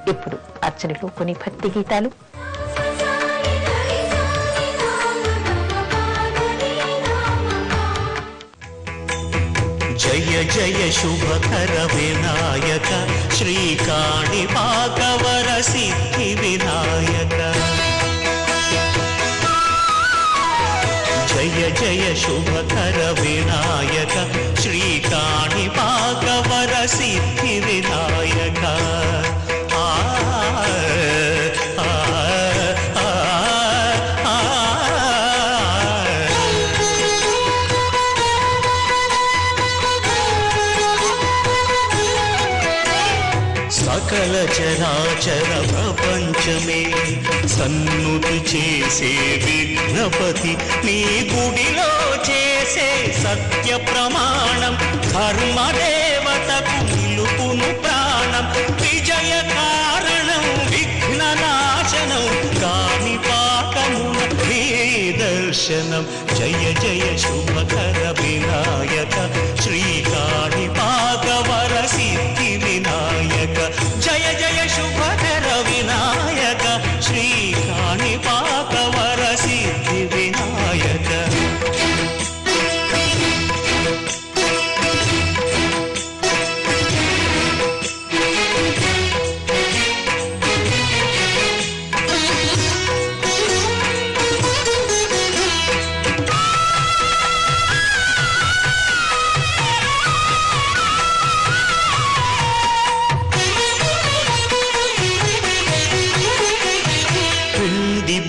ఇప్పుడు అర్చనలో కొన్ని భక్తి గీతాలు. జయ జయ శుభకర వినాయక శ్రీకాణిపాకవర సిద్ధి వినాయక. జయ జయ శుభకర వినాయక శ్రీకాణిపాకవర సిద్ధి వినాయక. సకల చరాచర ప్రపంచమే సన్నుతి చేసే విఘ్నపతి నీ గుడిలో చేసే సత్య ప్రమాణం ధర్మదేవతకు నిలుపును ప్రాణం విజయ కారణం విఘ్న నాశనం కాణిపాకమున నీ దర్శనం. జయ జయ శుభకర వినాయక శ్రీకాణిపాకవర సిద్ధి వినాయక. జయ జయ శుభకర వినాయక శ్రీకాణిపాకవర సిద్ధి వినాయక.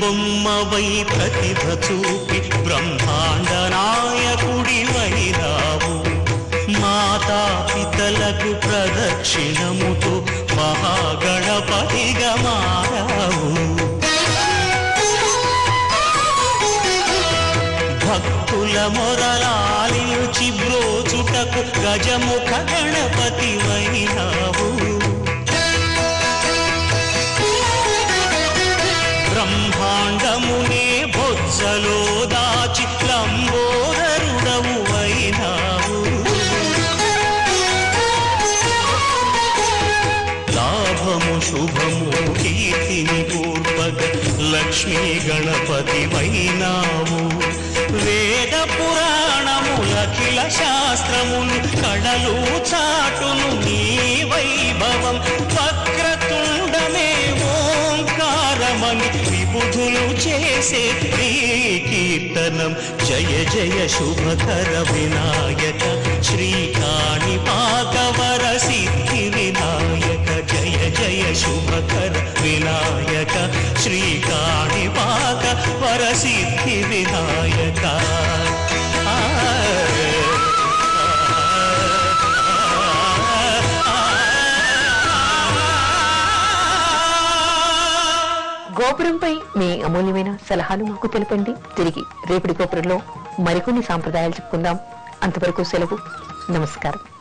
బొమ్మవై ప్రతిభ చూపి బ్రహ్మాండ నాయకుడివైనావు మాతాపితలకు ప్రదక్షిణముతో మహాగణపతిగా మారావు. భక్తుల మొరలాలించి బ్రోచుటకు గజముఖ గణపతివైనావు. బ్రహ్మాండమునే బొజ్జలో దాచి లంబోదరుడవు అయినావు. లాభము శుభము కీర్తిని పూర్వక లక్ష్మీ గణపతి వైనావు. వేద పురాణములఖిల శాస్త్రములు కళలు చాటును నీ వైభవం. వక్రతుండమే ఓంకారమని విబుధులు చేసే నీ కీర్తనం. జయ జయ శుభకర వినాయక శ్రీకాణిపాకవర సిద్ధి వినాయక. జయ జయ శుభకర వినాయక శ్రీకాణిపాకవర సిద్ధి వినాయక. గోపురంపై మీ అమూల్యమైన సలహాలు మాకు తెలపండి. తిరిగి రేపటి గోపురంలో మరికొన్ని సాంప్రదాయాలు చెప్పుకుందాం. అంతవరకు సెలవు. నమస్కారం.